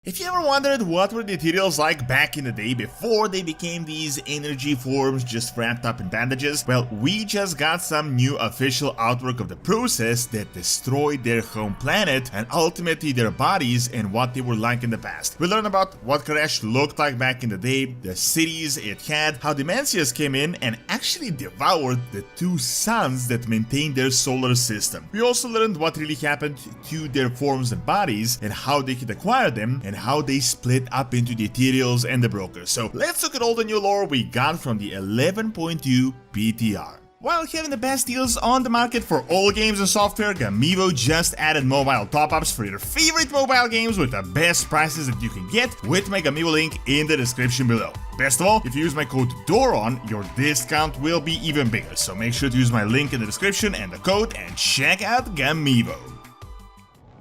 If you ever wondered what were the Ethereals like back in the day before they became these energy forms just wrapped up in bandages, well, we just got some new official artwork of the process that destroyed their home planet and ultimately their bodies and what they were like in the past. We learned about what Koresh looked like back in the day, the cities it had, how Dimensias came in and actually devoured the two suns that maintained their solar system. We also learned what really happened to their forms and bodies and how they could acquire them and how they split up into the Ethereals and the brokers. So let's look at all the new lore we got from the 11.2 PTR. While having the best deals on the market for all games and software, Gamivo just added mobile top-ups for your favorite mobile games with the best prices that you can get with my Gamivo link in the description below. Best of all, if you use my code DORON, your discount will be even bigger, so make sure to use my link in the description and the code and check out Gamivo.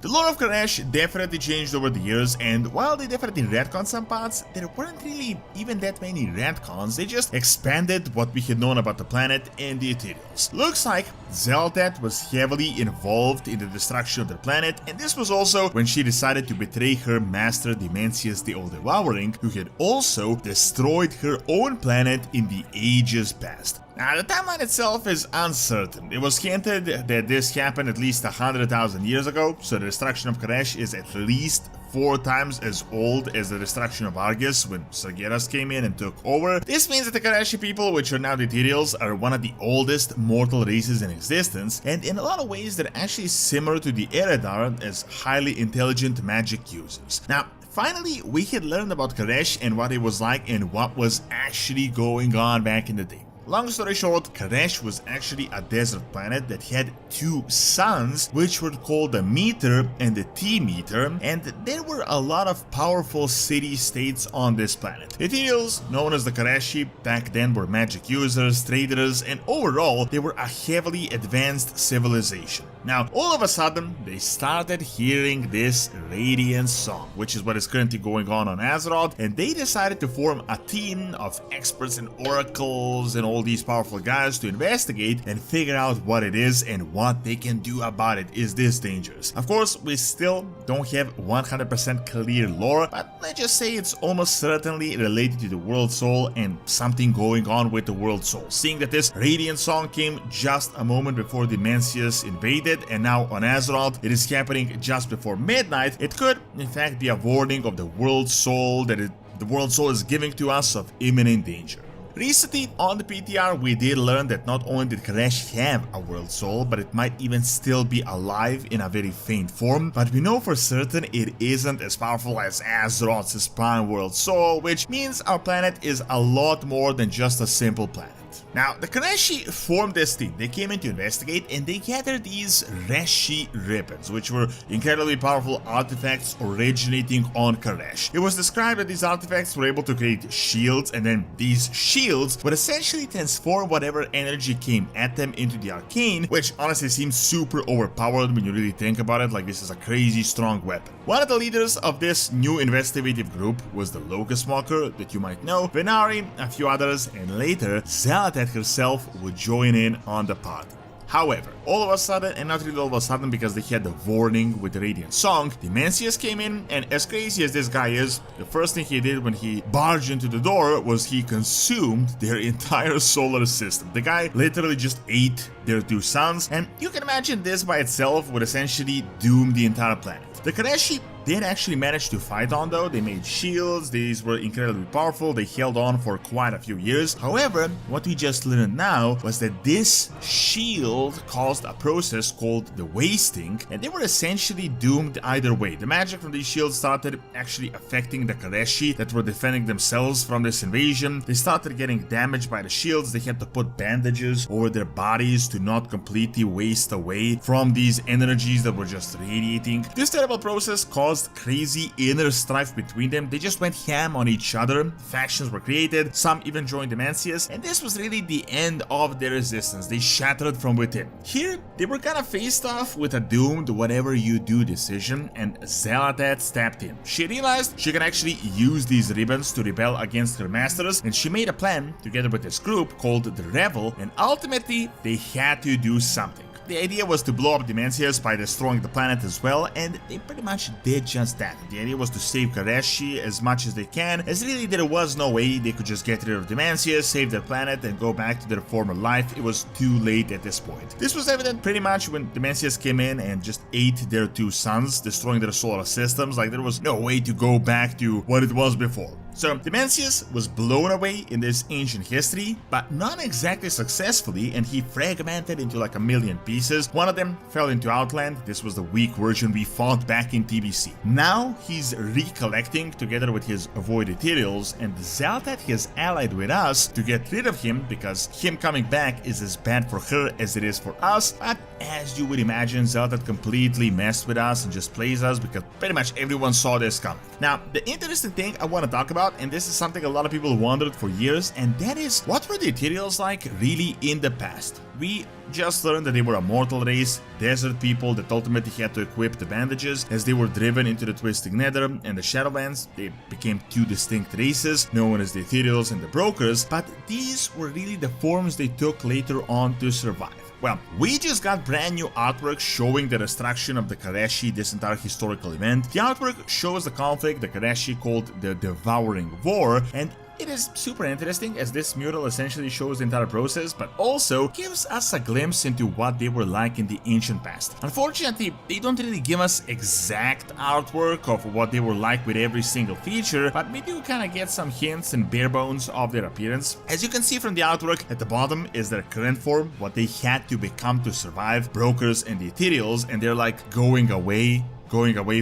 The lore of Koresh definitely changed over the years, and while they definitely retconned some parts, there weren't really even that many retcons, they just expanded what we had known about the planet and the Ethereals. Looks like Xal'atath was heavily involved in the destruction of their planet, and this was also when she decided to betray her master Dimensias the All-Devouring, who had also destroyed her own planet in the ages past. Now, the timeline itself is uncertain. It was hinted that this happened at least 100,000 years ago, so the destruction of Koresh is at least 4 times as old as the destruction of Argus when Sargeras came in and took over. This means that the Koreshi people, which are now the Ethereals, are one of the oldest mortal races in existence, and in a lot of ways they're actually similar to the Eredar as highly intelligent magic users. Now, finally, we had learned about Koresh and what it was like and what was actually going on back in the day. Long story short, Koresh was actually a desert planet that had 2 suns, which were called the Meter and the T-Meter, and there were a lot of powerful city-states on this planet. Ethereals, known as the Koreshi, back then were magic users, traders, and overall, they were a heavily advanced civilization. Now, all of a sudden, they started hearing this Radiant Song, which is what is currently going on Azeroth, and they decided to form a team of experts and oracles and all these powerful guys to investigate and figure out what it is and what they can do about it. Is this dangerous? Of course, we still don't have 100% clear lore, but let's just say it's almost certainly related to the World Soul and something going on with the World Soul. Seeing that this Radiant Song came just a moment before Dimensias invaded, and now on Azeroth it is happening just before midnight, it could in fact be a warning of the World Soul that the World Soul is giving to us of imminent danger. Recently on the PTR we did learn that not only did Koresh have a World Soul, but it might even still be alive in a very faint form, but we know for certain it isn't as powerful as Azeroth's Prime World Soul, which means our planet is a lot more than just a simple planet. Now, the Koreshi formed this team. They came in to investigate and they gathered these Reshi ribbons, which were incredibly powerful artifacts originating on Koresh. It was described that these artifacts were able to create shields, and then these shields would essentially transform whatever energy came at them into the arcane, which honestly seems super overpowered when you really think about it, like this is a crazy strong weapon. One of the leaders of this new investigative group was the Locust Walker that you might know, Venari, a few others, and later Xal'atath herself would join in on the party. However, all of a sudden, and not really all of a sudden because they had the warning with the Radiant Song, Dimensias came in, and as crazy as this guy is, the first thing he did when he barged into the door was he consumed their entire solar system. The guy literally just ate their 2 suns, and you can imagine this by itself would essentially doom the entire planet. The Koreshi did actually manage to fight on though. They made shields, these were incredibly powerful, they held on for quite a few years. However, what we just learned now was that this shield caused a process called the wasting, and they were essentially doomed either way. The magic from these shields started actually affecting the Koreshi that were defending themselves from this invasion. They started getting damaged by the shields, they had to put bandages over their bodies to not completely waste away from these energies that were just radiating. This terrible process caused crazy inner strife between them. They just went ham on each other, factions were created, some even joined Dimensias, and this was really the end of their resistance. They shattered from within. Here, they were kind of faced off with a doomed whatever you do decision, and Xal'atath stepped in. She realized she can actually use these ribbons to rebel against her masters, and she made a plan together with this group called the Revel, and ultimately they had to do something. the idea was to blow up Dimensius by destroying the planet as well, and they pretty much did just that. The idea was to save Kareshi as much as they can, as really there was no way they could just get rid of Dimensius, save their planet, and go back to their former life. It was too late at this point. This was evident pretty much when Dimensius came in and just ate their two suns, destroying their solar systems. Like, there was no way to go back to what it was before. So Dimensius was blown away in this ancient history, but not exactly successfully, and he fragmented into like a million pieces. One of them fell into Outland. This was the weak version we fought back in TBC. Now he's recollecting together with his Void Ethereals, and Xel'Tath has allied with us to get rid of him, because him coming back is as bad for her as it is for us. But as you would imagine, Xel'Tath completely messed with us and just plays us, because pretty much everyone saw this coming. Now, the interesting thing I want to talk about, and this is something a lot of people wondered for years, and that is, what were the Ethereals like really in the past? We just learned that they were a mortal race, desert people that ultimately had to equip the bandages as they were driven into the Twisting Nether and the Shadowlands. They became two distinct races, known as the Ethereals and the Brokers, but these were really the forms they took later on to survive. Well, we just got brand new artwork showing the destruction of the Kareshi, this entire historical event. The artwork shows the conflict the Kareshi called the Devouring War, and it is super interesting as this mural essentially shows the entire process, but also gives us a glimpse into what they were like in the ancient past. Unfortunately, they don't really give us exact artwork of what they were like with every single feature, but we do kind of get some hints and bare bones of their appearance. As you can see from the artwork, at the bottom is their current form, what they had to become to survive, Brokers and the Ethereals, and they're like going away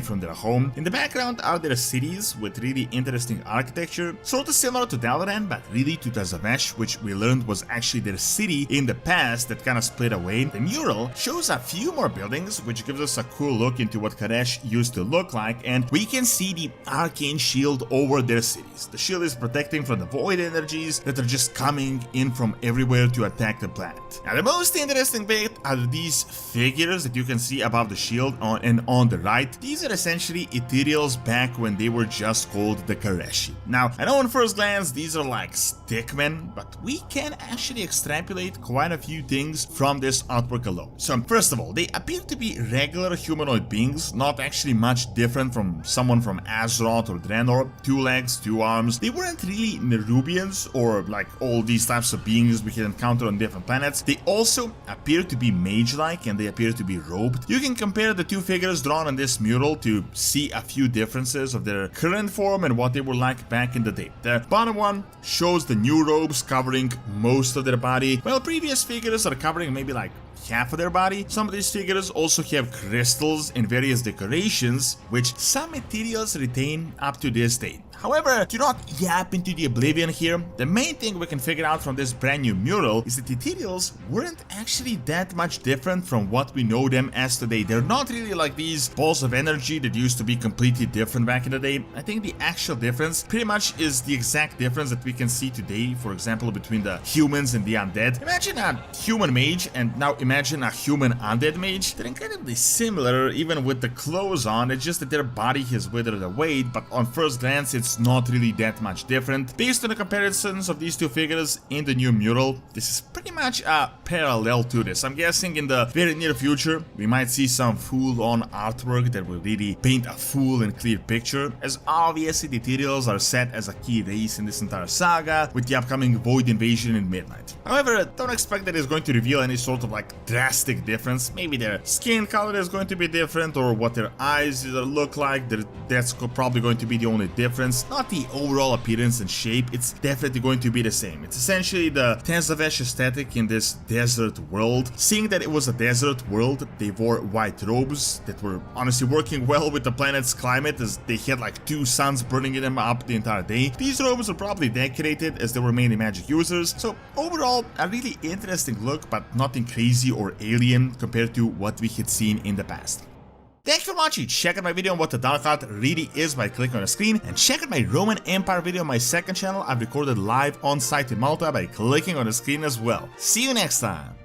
from their home. In the background are their cities with really interesting architecture, sort of similar to Dalaran, but really to Tazavesh, which we learned was actually their city in the past that kind of split away. The mural shows a few more buildings, which gives us a cool look into what Karesh used to look like, and we can see the arcane shield over their cities. The shield is protecting from the void energies that are just coming in from everywhere to attack the planet. Now, the most interesting bit are these figures that you can see above the shield on the right. These are essentially Ethereals back when they were just called the Kareshi. Now, I know on first glance these are like stickmen, but we can actually extrapolate quite a few things from this artwork alone. So, first of all, they appear to be regular humanoid beings, not actually much different from someone from Azeroth or Draenor. 2 legs, 2 arms. They weren't really Nerubians or like all these types of beings we can encounter on different planets. They also appear to be mage-like, and they appear to be robed. You can compare the two figures drawn on this mural to see a few differences of their current form and what they were like back in the day. The bottom one shows the new robes covering most of their body, while previous figures are covering maybe like half of their body. Some of these figures also have crystals and various decorations, which some Ethereals retain up to this day. However, do not yap into the oblivion here. The main thing we can figure out from this brand new mural is that the Ethereals weren't actually that much different from what we know them as today. They're not really like these balls of energy that used to be completely different back in the day. I think the actual difference pretty much is the exact difference that we can see today, for example, between the humans and the undead. Imagine a human mage and now imagine a human undead mage. They're incredibly similar, even with the clothes on. It's just that their body has withered away, but on first glance it's not really that much different. Based on the comparisons of these two figures in the new mural, this is pretty much a parallel to this. I'm guessing in the very near future we might see some full-on artwork that will really paint a full and clear picture, as obviously the Ethereals are set as a key race in this entire saga with the upcoming Void Invasion in Midnight. However, don't expect that it's going to reveal any sort of like drastic difference. Maybe their skin color is going to be different, or what their eyes look like. That's probably going to be the only difference. Not the overall appearance and shape, it's definitely going to be the same. It's essentially the Tazavesh aesthetic in this desert world. Seeing that it was a desert world, they wore white robes that were honestly working well with the planet's climate, as they had like 2 suns burning them up the entire day. These robes were probably decorated as they were mainly magic users, so overall a really interesting look, but nothing crazy or alien compared to what we had seen in the past. Thanks for watching. Check out my video on what the Dark Heart really is by clicking on the screen, and check out my Roman Empire video on my second channel I've recorded live on site in Malta by clicking on the screen as well. See you next time!